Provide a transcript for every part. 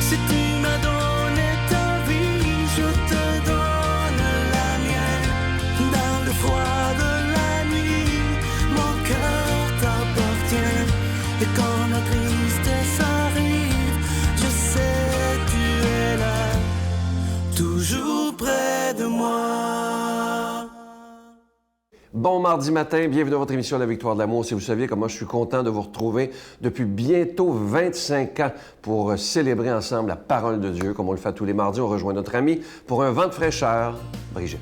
Si tu m'as donné ta vie, je te donne la mienne. Dans le froid de la nuit, mon cœur t'appartient. Et quand la tristesse arrive, je sais tu es là, toujours près de moi. Bon mardi matin, bienvenue dans votre émission La Victoire de l'amour. Si vous saviez comment je suis content de vous retrouver depuis bientôt 25 ans pour célébrer ensemble la parole de Dieu. Comme on le fait tous les mardis, on rejoint notre amie pour un vent de fraîcheur, Brigitte.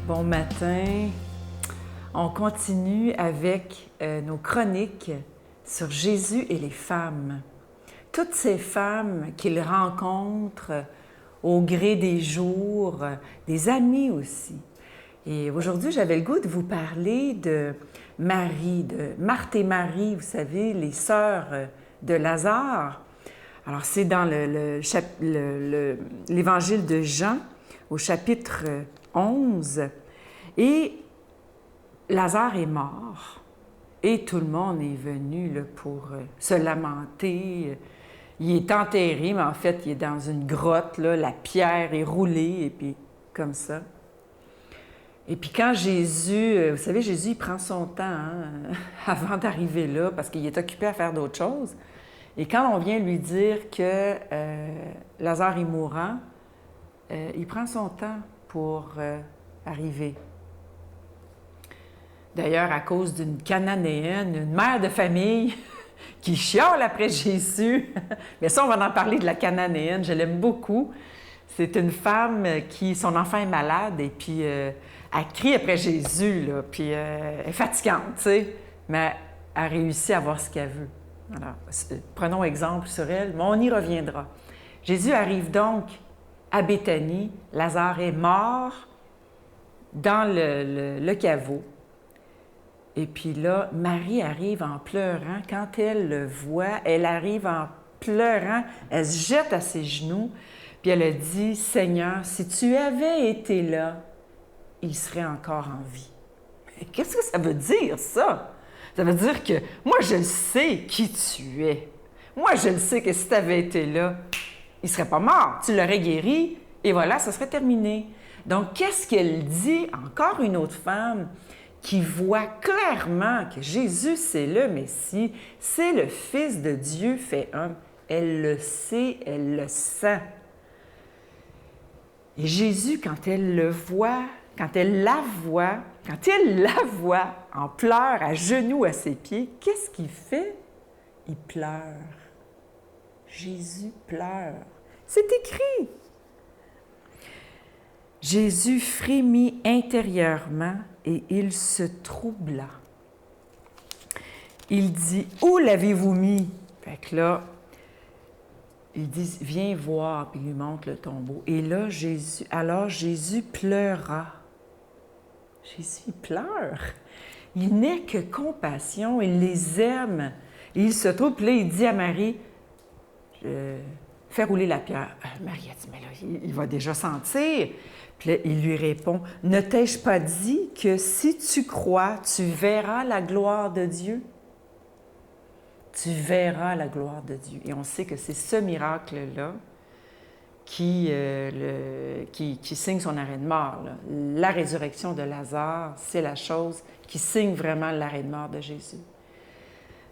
Bon matin. On continue avec nos chroniques sur Jésus et les femmes. Toutes ces femmes qu'il rencontre au gré des jours, des amis aussi. Et aujourd'hui, j'avais le goût de vous parler de Marie, de Marthe et Marie, vous savez, les sœurs de Lazare. Alors, c'est dans l'Évangile de Jean, au chapitre 11. Et Lazare est mort. Et tout le monde est venu là, pour se lamenter. Il est enterré, mais en fait, il est dans une grotte, là, la pierre est roulée, et puis comme ça. Et puis quand Jésus, vous savez, Jésus, il prend son temps avant d'arriver là, parce qu'il est occupé à faire d'autres choses. Et quand on vient lui dire que Lazare est mourant, il prend son temps pour arriver. D'ailleurs, à cause d'une Cananéenne, une mère de famille qui chiale après Jésus. Mais ça, on va en parler de la Cananéenne, je l'aime beaucoup. C'est une femme qui, son enfant est malade et puis elle crie après Jésus, là, puis elle est fatigante, tu sais, mais elle réussit à avoir ce qu'elle veut. Alors, prenons exemple sur elle, mais on y reviendra. Jésus arrive donc à Béthanie, Lazare est mort dans le caveau. Et puis là, Marie arrive en pleurant. Quand elle le voit, elle arrive en pleurant, elle se jette à ses genoux, puis elle a dit, « Seigneur, si tu avais été là, il serait encore en vie. » Qu'est-ce que ça veut dire, ça? Ça veut dire que moi, je le sais qui tu es. Moi, je le sais que si tu avais été là, il ne serait pas mort. Tu l'aurais guéri, et voilà, ça serait terminé. Donc, qu'est-ce qu'elle dit? Encore une autre femme qui voit clairement que Jésus, c'est le Messie, c'est le Fils de Dieu fait homme. Elle le sait, elle le sent. Et Jésus, quand elle le voit, quand elle la voit en pleurs, à genoux à ses pieds, qu'est-ce qu'il fait? Il pleure. Jésus pleure. C'est écrit. Jésus frémit intérieurement et il se troubla. Il dit, « Où l'avez-vous mis? » Fait que là, il dit, « Viens voir. » Puis il lui montre le tombeau. Et là, Jésus pleura. Jésus, il pleure. Il n'est que compassion. Il les aime. Et il se trouve. Puis là, il dit à Marie, « Fais rouler la pierre. » Marie a dit, « Mais là, il va déjà sentir. » Puis là, il lui répond, « Ne t'ai-je pas dit que si tu crois, tu verras la gloire de Dieu? » Tu verras la gloire de Dieu. Et on sait que c'est ce miracle-là qui signe son arrêt de mort, là. La résurrection de Lazare, c'est la chose qui signe vraiment l'arrêt de mort de Jésus.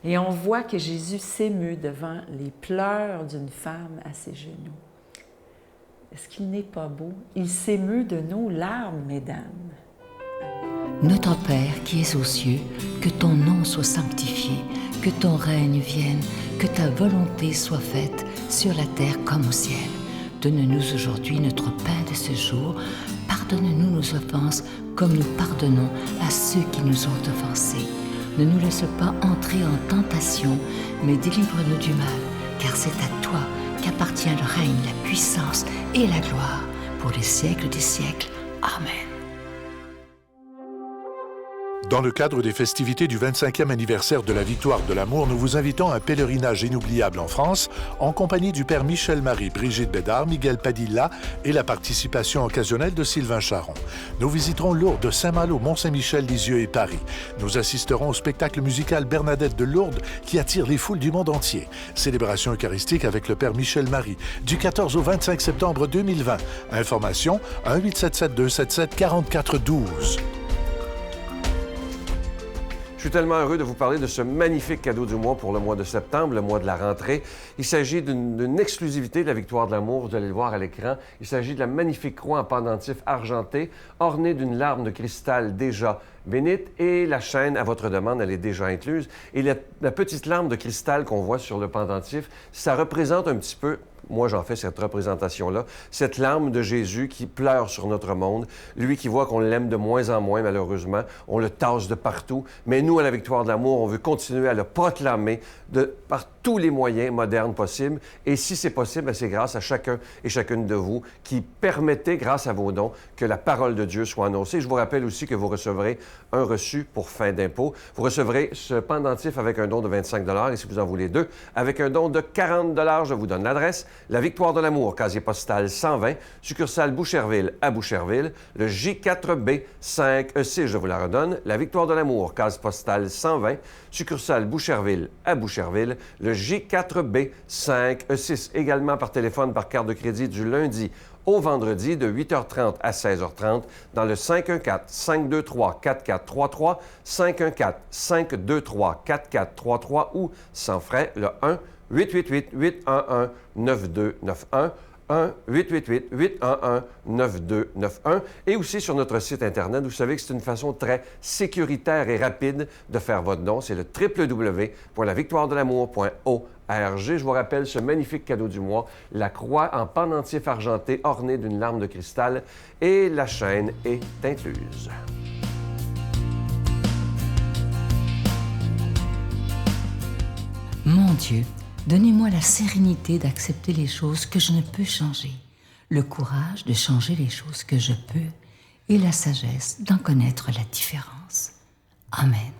Et on voit que Jésus s'émeut devant les pleurs d'une femme à ses genoux. Est-ce qu'il n'est pas beau? Il s'émeut de nos larmes, mesdames. Notre Père qui es aux cieux, que ton nom soit sanctifié, que ton règne vienne, que ta volonté soit faite sur la terre comme au ciel. Donne-nous aujourd'hui notre pain de ce jour. Pardonne-nous nos offenses comme nous pardonnons à ceux qui nous ont offensés. Ne nous laisse pas entrer en tentation, mais délivre-nous du mal, car c'est à toi qu'appartient le règne, la puissance et la gloire pour les siècles des siècles. Amen. Dans le cadre des festivités du 25e anniversaire de la Victoire de l'amour, nous vous invitons à un pèlerinage inoubliable en France, en compagnie du père Michel-Marie, Brigitte Bédard, Miguel Padilla et la participation occasionnelle de Sylvain Charon. Nous visiterons Lourdes, Saint-Malo, Mont-Saint-Michel, Lisieux et Paris. Nous assisterons au spectacle musical Bernadette de Lourdes qui attire les foules du monde entier. Célébration eucharistique avec le père Michel-Marie du 14 au 25 septembre 2020. Information 1-877-277-4412. Je suis tellement heureux de vous parler de ce magnifique cadeau du mois pour le mois de septembre, le mois de la rentrée. Il s'agit d'une exclusivité de la Victoire de l'amour, vous allez le voir à l'écran. Il s'agit de la magnifique croix en pendentif argenté, ornée d'une larme de cristal déjà bénite, et la chaîne, à votre demande, elle est déjà incluse. Et la petite larme de cristal qu'on voit sur le pendentif, ça représente un petit peu... Moi, j'en fais cette représentation-là. Cette larme de Jésus qui pleure sur notre monde. Lui qui voit qu'on l'aime de moins en moins, malheureusement. On le tasse de partout. Mais nous, à la Victoire de l'amour, on veut continuer à le proclamer par tous les moyens modernes possibles. Et si c'est possible, c'est grâce à chacun et chacune de vous qui permettez, grâce à vos dons, que la parole de Dieu soit annoncée. Je vous rappelle aussi que vous recevrez un reçu pour fin d'impôt. Vous recevrez ce pendentif avec un don de 25 et si vous en voulez deux, avec un don de 40 je vous donne l'adresse. La Victoire de l'amour, casier postal 120, succursale Boucherville à Boucherville, le J4B 5E6, je vous la redonne. La Victoire de l'amour, case postale 120, succursale Boucherville à Boucherville, le J4B 5E6, également par téléphone, par carte de crédit du lundi au vendredi de 8h30 à 16h30 dans le 514-523-4433, 514-523-4433 ou sans frais le 1-888-811-9291, 1-888-811-9291 et aussi sur notre site Internet. Vous savez que c'est une façon très sécuritaire et rapide de faire votre don. C'est le www.lavictoiredelamour.org. Je vous rappelle ce magnifique cadeau du mois, la croix en pendentif argenté ornée d'une larme de cristal et la chaîne est incluse. Mon Dieu, donnez-moi la sérénité d'accepter les choses que je ne peux changer, le courage de changer les choses que je peux et la sagesse d'en connaître la différence. Amen.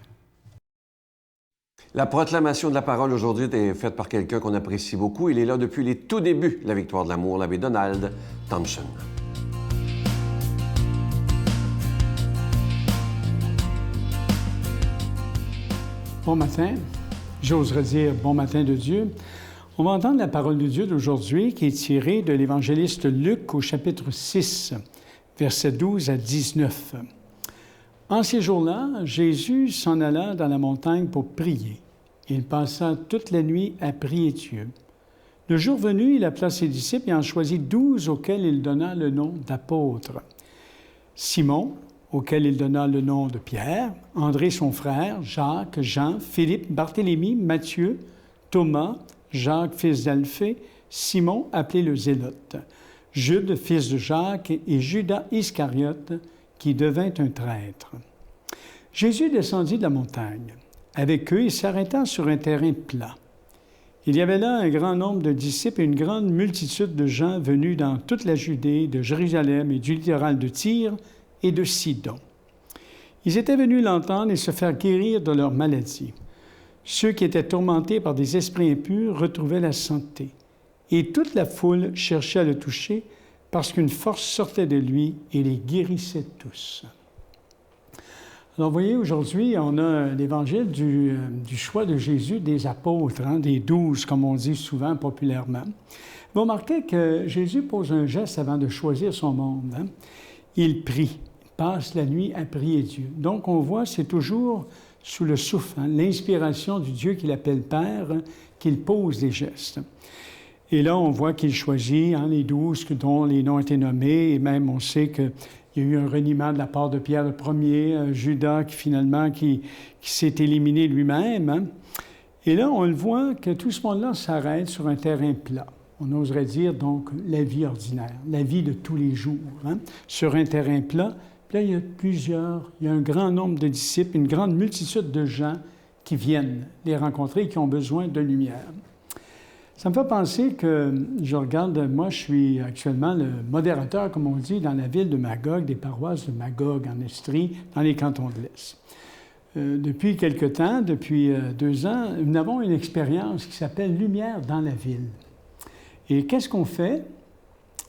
La proclamation de la parole aujourd'hui est faite par quelqu'un qu'on apprécie beaucoup. Il est là depuis les tout débuts de la Victoire de l'amour, l'abbé Donald Thompson. Bon matin. J'oserais dire bon matin de Dieu. On va entendre la parole de Dieu d'aujourd'hui qui est tirée de l'évangéliste Luc au chapitre 6, versets 12 à 19. En ces jours-là, Jésus s'en alla dans la montagne pour prier. Il passa toute la nuit à prier Dieu. Le jour venu, il appela ses disciples et en choisit 12 auxquels il donna le nom d'apôtres. Simon, auquel il donna le nom de Pierre, André son frère, Jacques, Jean, Philippe, Barthélemy, Matthieu, Thomas, Jacques, fils d'Alphée, Simon, appelé le Zélote, Jude, fils de Jacques, et Judas Iscariote, qui devint un traître. Jésus descendit de la montagne. Avec eux, il s'arrêta sur un terrain plat. Il y avait là un grand nombre de disciples et une grande multitude de gens venus dans toute la Judée, de Jérusalem et du littoral de Tyr et de Sidon. Ils étaient venus l'entendre et se faire guérir de leur maladie. Ceux qui étaient tourmentés par des esprits impurs retrouvaient la santé. Et toute la foule cherchait à le toucher parce qu'une force sortait de lui et les guérissait tous. Alors, vous voyez, aujourd'hui, on a l'évangile du choix de Jésus des apôtres, des 12, comme on dit souvent populairement. Vous remarquez que Jésus pose un geste avant de choisir son monde. Il prie, passe la nuit à prier Dieu. Donc, on voit, c'est toujours sous le souffle, l'inspiration du Dieu qu'il appelle Père, qu'il pose des gestes. Et là, on voit qu'il choisit les 12 dont les noms étaient nommés, et même on sait qu'il y a eu un reniement de la part de Pierre le premier, Judas qui finalement qui s'est éliminé lui-même. Et là, on le voit que tout ce monde-là s'arrête sur un terrain plat. On oserait dire donc la vie ordinaire, la vie de tous les jours, sur un terrain plat. Puis là, il y a un grand nombre de disciples, une grande multitude de gens qui viennent les rencontrer et qui ont besoin de lumière. Ça me fait penser que moi, je suis actuellement le modérateur, comme on dit, dans la ville de Magog, des paroisses de Magog en Estrie, dans les cantons de l'Est. Depuis quelque temps, depuis 2 ans, nous avons une expérience qui s'appelle Lumière dans la ville. Et qu'est-ce qu'on fait?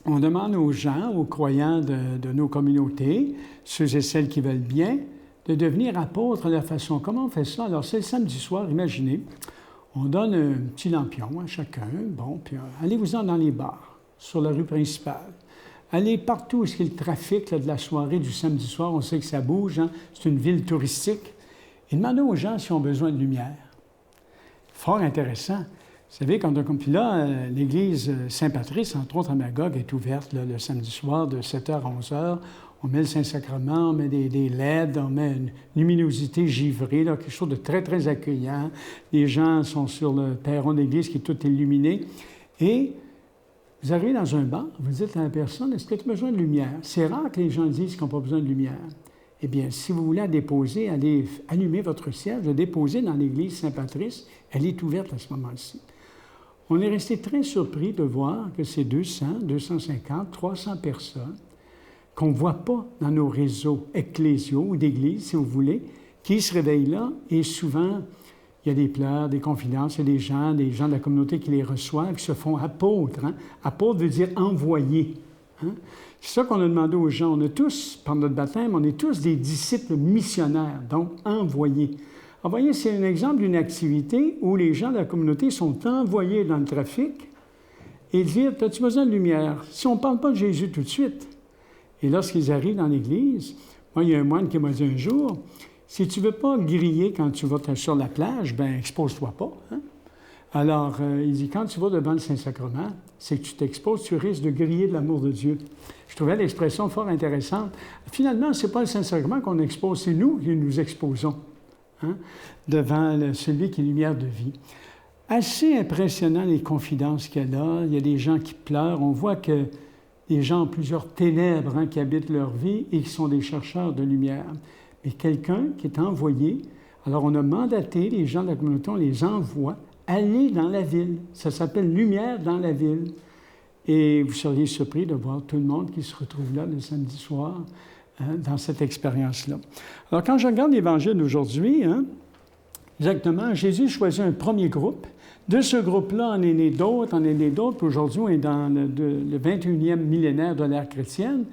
On demande aux gens, aux croyants de nos communautés, ceux et celles qui veulent bien, de devenir apôtres à leur façon. Comment on fait ça? Alors, c'est le samedi soir, imaginez, on donne un petit lampion à chacun, bon, puis allez-vous-en dans les bars, sur la rue principale. Allez partout où il y a le trafic là, de la soirée du samedi soir, on sait que ça bouge, hein? C'est une ville touristique. Et demandez aux gens s'ils ont besoin de lumière. Fort intéressant. Vous savez, puis là, l'église Saint-Patrice, entre autres à Magog, est ouverte là, le samedi soir de 7h à 11h. On met le Saint-Sacrement, on met des LED, on met une luminosité givrée, là, quelque chose de très, très accueillant. Les gens sont sur le perron de l'église qui est tout illuminé. Et vous arrivez dans un bar, vous dites à la personne, est-ce que tu as besoin de lumière? C'est rare que les gens disent qu'ils n'ont pas besoin de lumière. Eh bien, si vous voulez la déposer, allez allumer votre cierge, la déposer dans l'église Saint-Patrice, elle est ouverte à ce moment-ci. On est resté très surpris de voir que ces 200, 250, 300 personnes qu'on ne voit pas dans nos réseaux ecclésiaux ou d'églises, si vous voulez, qui se réveillent là, et souvent, il y a des pleurs, des confidences, il y a des gens de la communauté qui les reçoivent, qui se font apôtres. Hein? Apôtre veut dire envoyé. Hein? C'est ça qu'on a demandé aux gens. On a tous, par notre baptême, on est tous des disciples missionnaires, donc envoyés. Alors, voyez, c'est un exemple d'une activité où les gens de la communauté sont envoyés dans le trafic et disent « As-tu besoin de lumière? » Si on ne parle pas de Jésus tout de suite. Et lorsqu'ils arrivent dans l'Église, moi, il y a un moine qui m'a dit un jour, « Si tu ne veux pas griller quand tu vas sur la plage, bien, expose-toi pas. Hein? » Alors, il dit, quand tu vas devant le Saint-Sacrement, c'est que tu t'exposes, tu risques de griller de l'amour de Dieu. Je trouvais l'expression fort intéressante. Finalement, ce n'est pas le Saint-Sacrement qu'on expose, c'est nous qui nous exposons hein, devant celui qui est lumière de vie. Assez impressionnant les confidences qu'il y a là. Il y a des gens qui pleurent. On voit que des gens ont plusieurs ténèbres hein, qui habitent leur vie et qui sont des chercheurs de lumière. Mais quelqu'un qui est envoyé, alors on a mandaté les gens de la communauté, on les envoie aller dans la ville. Ça s'appelle Lumière dans la ville. Et vous seriez surpris de voir tout le monde qui se retrouve là le samedi soir dans cette expérience-là. Alors, quand je regarde l'Évangile d'aujourd'hui, hein, exactement, Jésus choisit un premier groupe. De ce groupe-là, on est né d'autres, puis aujourd'hui, on est dans le 21e millénaire de l'ère chrétienne,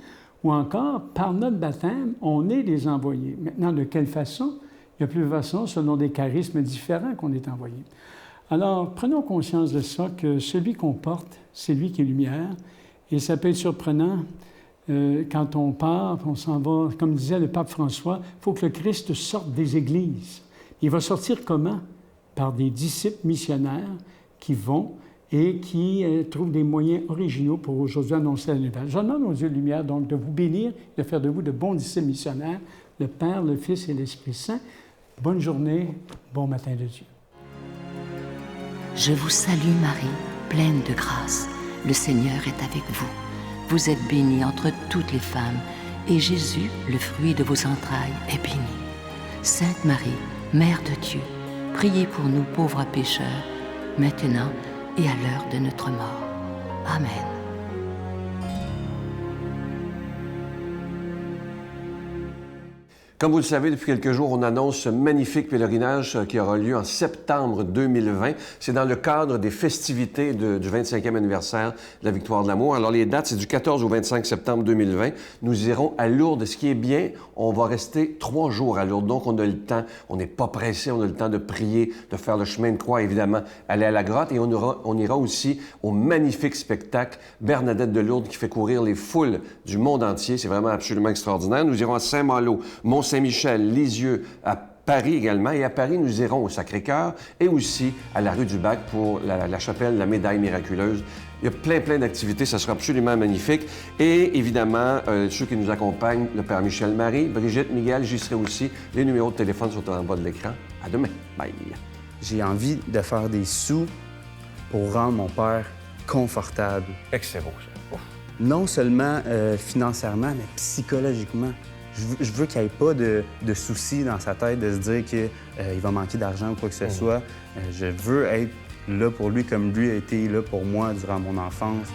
ou encore, par notre baptême, on est des envoyés. Maintenant, de quelle façon? Il y a plusieurs façons, selon des charismes différents qu'on est envoyés. Alors, prenons conscience de ça, que celui qu'on porte, c'est lui qui est lumière. Et ça peut être surprenant quand on part, on s'en va, comme disait le pape François, il faut que le Christ sorte des églises. Il va sortir comment? Par des disciples missionnaires qui vont et qui trouvent des moyens originaux pour aujourd'hui annoncer la nouvelle. Je demande au Dieu de lumière, donc, de vous bénir, de faire de vous de bons disciples missionnaires, le Père, le Fils et l'Esprit Saint. Bonne journée, bon matin de Dieu. Je vous salue Marie, pleine de grâce. Le Seigneur est avec vous. Vous êtes bénie entre toutes les femmes, et Jésus, le fruit de vos entrailles, est béni. Sainte Marie, Mère de Dieu, priez pour nous pauvres pécheurs, maintenant et à l'heure de notre mort. Amen. Comme vous le savez, depuis quelques jours, on annonce ce magnifique pèlerinage qui aura lieu en septembre 2020. C'est dans le cadre des festivités du 25e anniversaire de la Victoire de l'Amour. Alors, les dates, c'est du 14 au 25 septembre 2020. Nous irons à Lourdes. Ce qui est bien, on va rester 3 jours à Lourdes. Donc, on a le temps. On n'est pas pressé. On a le temps de prier, de faire le chemin de croix, évidemment, aller à la grotte. Et on ira aussi au magnifique spectacle Bernadette de Lourdes qui fait courir les foules du monde entier. C'est vraiment absolument extraordinaire. Nous irons à Saint-Malo, Mont-Saint-Michel, Lisieux, à Paris également. Et à Paris, nous irons au Sacré-Cœur et aussi à la rue du Bac pour la chapelle La Médaille miraculeuse. Il y a plein d'activités. Ça sera absolument magnifique. Et évidemment, ceux qui nous accompagnent, le Père Michel-Marie, Brigitte, Miguel, j'y serai aussi. Les numéros de téléphone sont en bas de l'écran. À demain. Bye. J'ai envie de faire des sous pour rendre mon père confortable. Excellent, ça. Non seulement financièrement, mais psychologiquement. Je veux qu'il n'y ait pas de soucis dans sa tête de se dire qu'il va manquer d'argent ou quoi que ce soit. Je veux être là pour lui comme lui a été là pour moi durant mon enfance.